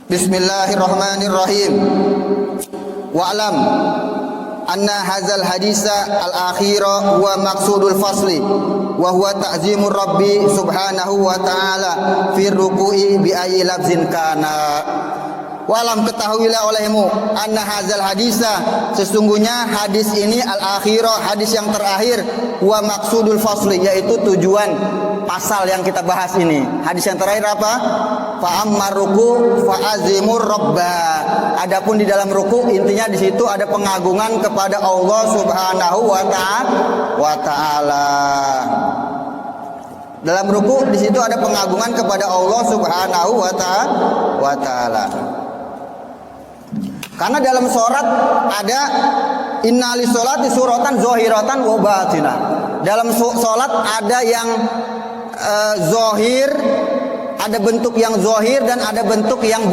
Bismillahirrahmanirrahim. Wa'lam anna hadzal hadisa al-akhira huwa maqsudul fasli wa huwa ta'zimur rabbi subhanahu wa ta'ala fi ruku'i bi ayyi lafzin kana. Walam, ketahuilah olehmu, anna hadzal hadisa, sesungguhnya hadis ini al-akhirah, hadis yang terakhir, wa maqsudul fasli, yaitu tujuan pasal yang kita bahas ini. Hadis yang terakhir apa? Fa ammar ruku fa azimur rabba. Adapun di dalam ruku, intinya di situ ada pengagungan kepada Allah Subhanahu wa taala. Dalam ruku di situ ada pengagungan kepada Allah Subhanahu wa taala. Karena dalam sholat ada inna li sholati suratan zohiratan wa batinah. Dalam sholat ada yang zohir, ada bentuk yang zohir dan ada bentuk yang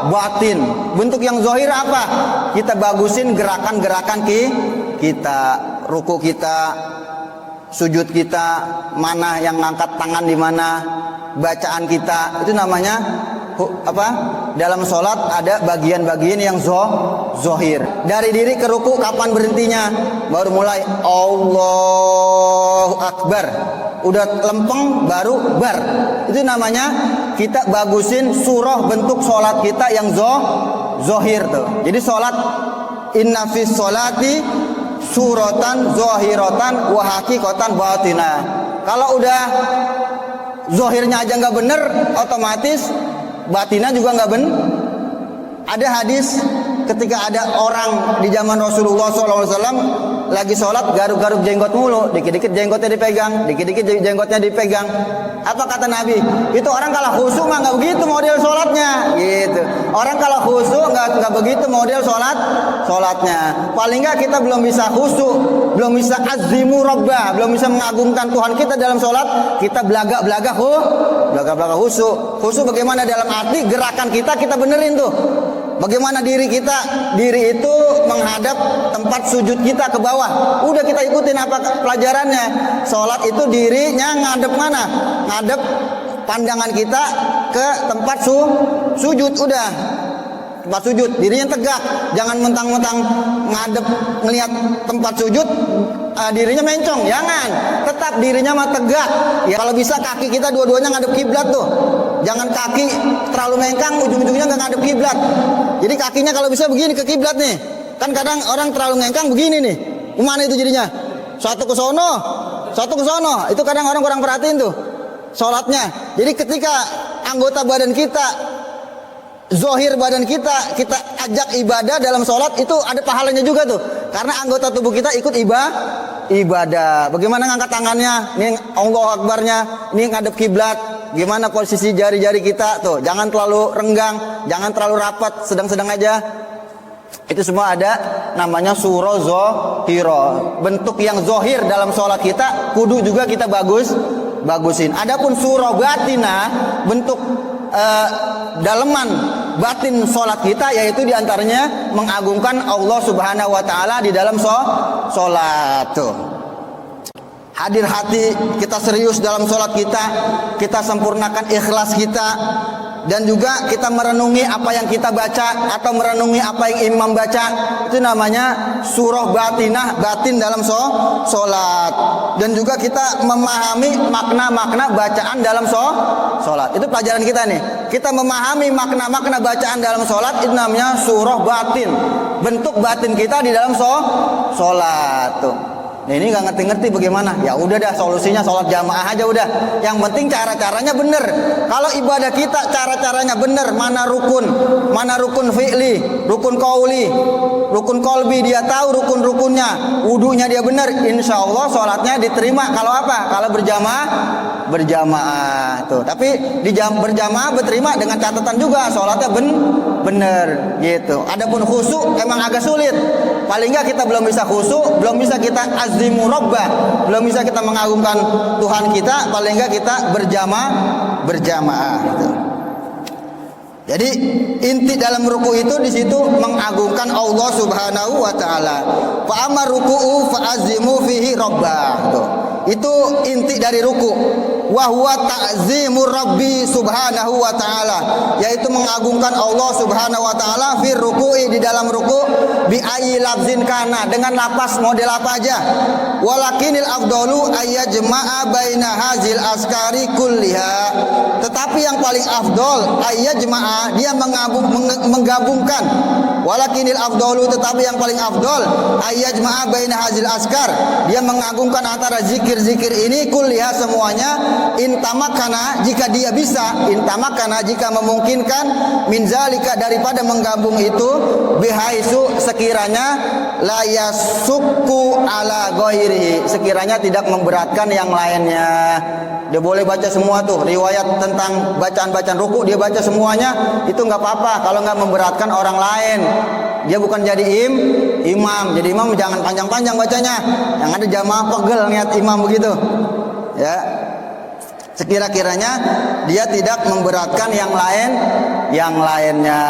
batin. Bentuk yang zohir apa? Kita bagusin gerakan-gerakan kita, ruku kita, sujud kita, mana yang ngangkat tangan di mana, bacaan kita, itu namanya apa? Dalam sholat ada bagian-bagian yang zohir. Dari diri ke ruku kapan berhentinya? Baru mulai Allahu Akbar. Udah lempeng baru bar. Itu namanya kita bagusin surah bentuk sholat kita yang zohir tuh. Jadi sholat inna fis sholati suratan zohiratan wa haqiqatan batinah. Kalau udah zohirnya aja nggak bener, otomatis batinah juga nggak bener. Ada hadis ketika ada orang di zaman Rasulullah SAW lagi sholat garuk-garuk jenggot mulu, dikit-dikit jenggotnya dipegang, dikit-dikit jenggotnya dipegang. Apa kata Nabi? Itu orang kalau khusyuk mah nggak begitu model sholatnya, gitu. Orang kalau khusyuk nggak begitu model sholatnya. Paling nggak kita belum bisa khusyuk, belum bisa azimu rabbah, belum bisa mengagungkan Tuhan kita dalam sholat. Kita belaga-belaga khusyuk. Khusyuk bagaimana dalam arti gerakan kita benerin tuh. Bagaimana diri kita? Diri itu menghadap tempat sujud kita ke bawah. Udah kita ikutin apa pelajarannya. Sholat itu dirinya ngadep mana? Ngadep pandangan kita ke tempat sujud. Udah tempat sujud, dirinya tegak. Jangan mentang-mentang ngadep ngelihat tempat sujud, dirinya mencong. Jangan. Tetap dirinya mah tegak. Ya, kalau bisa kaki kita dua-duanya ngadep kiblat tuh. Jangan kaki terlalu mengkang, ujung-ujungnya nggak ngadep kiblat. Jadi kakinya kalau bisa begini ke kiblat nih. Kan kadang orang terlalu ngengkang begini nih. Kemana itu jadinya? Satu ke sono. Itu kadang orang kurang perhatiin tuh sholatnya. Jadi ketika anggota badan kita, zohir badan kita ajak ibadah dalam sholat, itu ada pahalanya juga tuh. Karena anggota tubuh kita ikut ibadah. Bagaimana ngangkat tangannya? Nih Allahu Akbarnya, nih ngadep kiblat. Gimana posisi jari-jari kita tuh? Jangan terlalu renggang, jangan terlalu rapat, sedang-sedang aja. Itu semua ada namanya surah zohiro. Bentuk yang zohir dalam sholat kita kudu juga kita bagusin. Adapun surah batinah, bentuk daleman batin sholat kita, yaitu diantaranya mengagungkan Allah Subhanahu wa taala di dalam sholat tuh. Hadir hati kita serius dalam sholat kita sempurnakan ikhlas kita, dan juga kita merenungi apa yang kita baca atau merenungi apa yang imam baca. Itu namanya surah batin dalam sholat. Dan juga kita memahami makna-makna bacaan dalam sholat. Itu pelajaran kita nih. Kita memahami makna-makna bacaan dalam sholat, itu namanya surah batin. Bentuk batin kita di dalam sholat tuh. Nah, ini nggak ngerti-ngerti bagaimana? Ya udah dah, solusinya sholat jamaah aja udah. Yang penting cara-caranya bener. Kalau ibadah kita cara-caranya bener, mana rukun fi'li, rukun qauli, rukun qalbi, dia tahu rukun-rukunnya, wudunya dia bener, insya Allah sholatnya diterima. Kalau apa? Kalau berjamaah tuh. Tapi berjamaah berterima dengan catatan juga sholatnya bener gitu. Adapun khusyuk emang agak sulit. Paling nggak kita belum bisa khusyuk, belum bisa kita azimu rabbah, belum bisa kita mengagungkan Tuhan kita. Paling nggak kita berjamaah gitu. Jadi inti dalam ruku itu di situ mengagungkan Allah Subhanahu wa taala. Fa amar ruku'u fa azimu fihi rabbah. Itu inti dari ruku. wa huwa ta'zimur rabbi subhanahu wa ta'ala, yaitu mengagungkan Allah subhanahu wa ta'ala fi ruku'i, di dalam ruku', bi ayyi lafzin kana, dengan lapas model apa aja. Walakinil afdalu ayyajma'a baina hazil askari kulliha, tetapi yang paling afdol ayyajma'a, dia menggabungkan. Walakinil afdalu, tetapi yang paling afdol ayyajma'a baina hazil askar, dia mengagungkan antara zikir-zikir ini kulliha, semuanya, intamakana, jika dia bisa, intamakana, jika memungkinkan, min zalika, daripada menggabung itu, bihaisu, sekiranya la yasukku ala ghairihi, sekiranya tidak memberatkan yang lainnya. Dia boleh baca semua tuh riwayat tentang bacaan-bacaan ruku, dia baca semuanya, itu nggak apa-apa kalau nggak memberatkan orang lain. Dia bukan jadi imam. Jadi imam jangan panjang-panjang bacanya, yang ada jamaah pegel niat imam begitu. Ya, sekira-kiranya dia tidak memberatkan yang lainnya.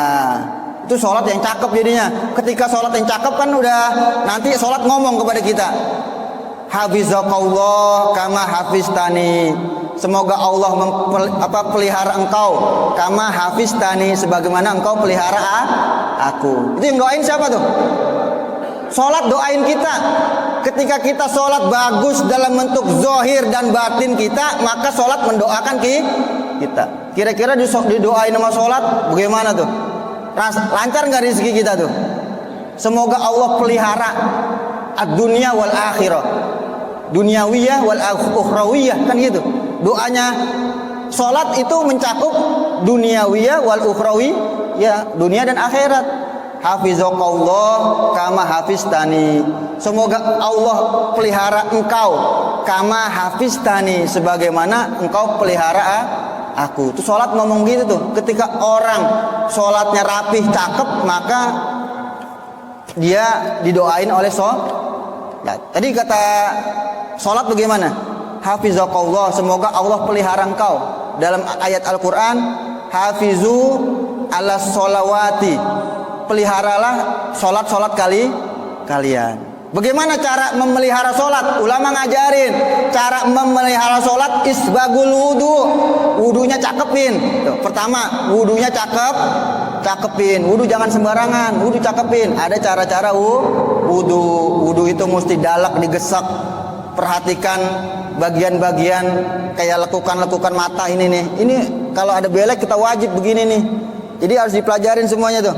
Itu sholat yang cakep jadinya. Ketika sholat yang cakep kan udah nanti sholat ngomong kepada kita, hafizakallah kama hafiztani, semoga Allah pelihara engkau, kama hafiztani, sebagaimana engkau pelihara aku. Itu yang doain siapa tuh? Sholat doain kita. Ketika kita sholat bagus dalam bentuk zohir dan batin kita, maka sholat mendoakan kita. Kira-kira didoain sama sholat bagaimana tuh? Lancar nggak rezeki kita tuh? Semoga Allah pelihara ad-dunya wal akhirah, dunyawiyah wal ukhrawiyah, kan gitu doanya. Sholat itu mencakup duniawiyah wal ukhrawi, ya, dunia dan akhirat. Hafizakallah kama hafiztani, semoga Allah pelihara engkau, kama hafiztani, sebagaimana engkau pelihara aku. Itu sholat ngomong gitu tuh. Ketika orang sholatnya rapih, cakep, maka dia didoain oleh sholat. Nah, tadi kata sholat bagaimana? Hafizakallah, semoga Allah pelihara engkau. Dalam ayat Al-Quran, hafizu ala sholawati, peliharalah sholat-sholat kalian. Bagaimana cara memelihara sholat? Ulama ngajarin cara memelihara sholat, isbagul wudu, wudunya cakepin. Tuh, pertama, wudunya cakepin. Wudu jangan sembarangan, wudu cakepin. Ada cara-cara wudu. Wudu itu mesti dalak, digesak. Perhatikan bagian-bagian kayak lekukan mata ini nih. Ini kalau ada belek kita wajib begini nih. Jadi harus dipelajarin semuanya tuh.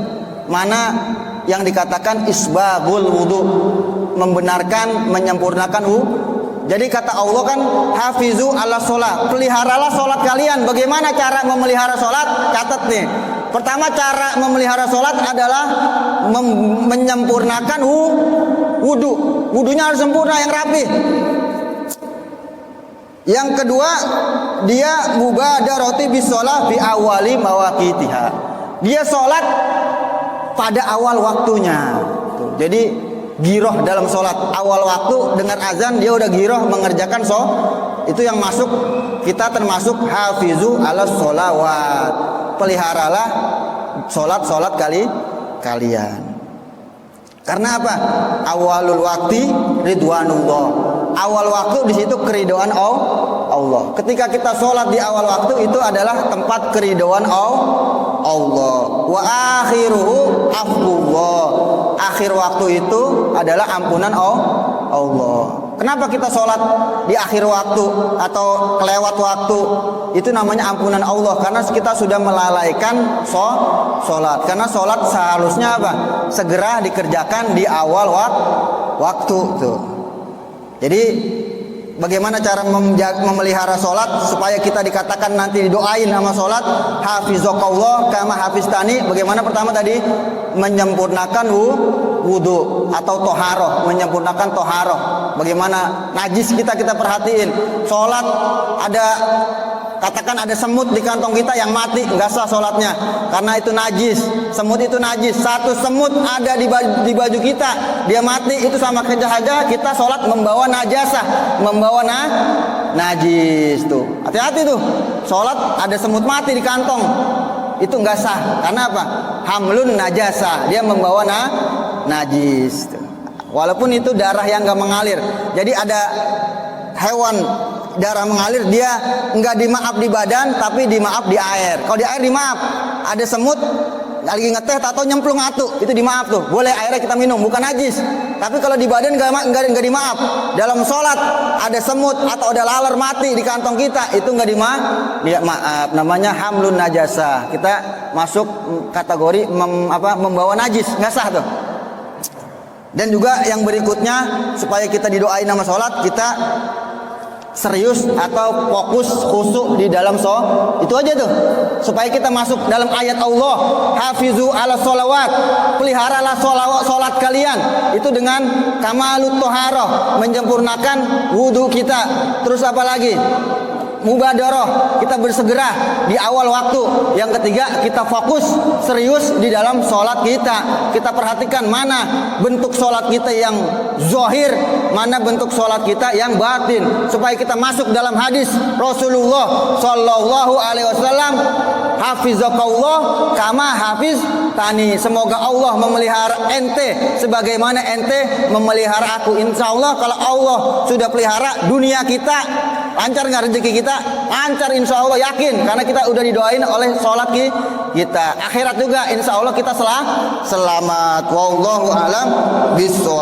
Mana yang dikatakan isbagul wudu, membenarkan, menyempurnakan Jadi kata Allah kan hafizu ala sholat, peliharalah sholat kalian. Bagaimana cara memelihara sholat? Catat nih. Pertama, cara memelihara sholat adalah menyempurnakan wudu. Wudunya harus sempurna, yang rapi. Yang kedua, dia mubadarati bis sholat fi awali mawaqitiha. Dia sholat pada awal waktunya. Tuh, jadi giroh dalam sholat, awal waktu dengar azan dia udah giroh mengerjakan itu yang masuk, kita termasuk hafizu ala sholawat, peliharalah sholat kalian. Karena apa? Awalul waktu ridwanullah, awal waktu di situ keridhaan Allah. Ketika kita sholat di awal waktu, itu adalah tempat keridhaan Allah. Wa akhiruhu afwullah, akhir waktu itu adalah ampunan Allah. Kenapa kita sholat di akhir waktu atau kelewat waktu? Itu namanya ampunan Allah, karena kita sudah melalaikan sholat. Karena sholat seharusnya apa? Segera dikerjakan di awal waktu tuh. Jadi bagaimana cara memelihara sholat supaya kita dikatakan nanti didoain sama sholat? Hafizakallah kama hafiztani. Bagaimana? Pertama tadi menyempurnakan wudu atau toharoh, menyempurnakan toharoh. Bagaimana najis kita perhatiin. Sholat ada, katakan ada semut di kantong kita yang mati, nggak sah sholatnya karena itu najis. Semut itu najis. Satu semut ada di baju kita, dia mati, itu sama saja kita sholat membawa najasah, membawa najis tuh. Hati-hati tuh, sholat ada semut mati di kantong, itu nggak sah. Karena apa? Hamlun najasah, dia membawa najis tuh. Walaupun itu darah yang nggak mengalir. Jadi ada hewan darah mengalir, dia enggak dimaaf di badan tapi dimaaf di air. Kalau di air dimaaf, ada semut lagi ngeteh atau nyemplung atu, itu dimaaf tuh, boleh airnya kita minum, bukan najis. Tapi kalau di badan enggak dimaaf. Dalam sholat ada semut atau ada laler mati di kantong kita, itu enggak maaf, namanya hamlun najasa. Kita masuk kategori membawa najis, nggak sah tuh. Dan juga yang berikutnya, supaya kita didoain nama sholat, kita serius atau fokus khusyuk di dalam sholat, itu aja tuh, supaya kita masuk dalam ayat Allah, hafizu ala sholawat, peliharalah sholat kalian, itu dengan kamalut toharoh, menyempurnakan wudhu kita. Terus apa lagi? Mubadarah, kita bersegera di awal waktu. Yang ketiga, kita fokus serius di dalam sholat kita. Kita perhatikan mana bentuk sholat kita yang zahir, mana bentuk sholat kita yang batin, supaya kita masuk dalam hadis Rasulullah Shallallahu Alaihi Wasallam, hafizakallah kama hafiz tani. Semoga Allah memelihara ente sebagaimana ente memelihara aku. Insya Allah kalau Allah sudah pelihara dunia kita, lancar nggak rezeki kita? Lancar insya Allah, yakin, karena kita udah didoain oleh sholat kita. Akhirat juga insya Allah kita selamat. Wallahu a'lam bishawab.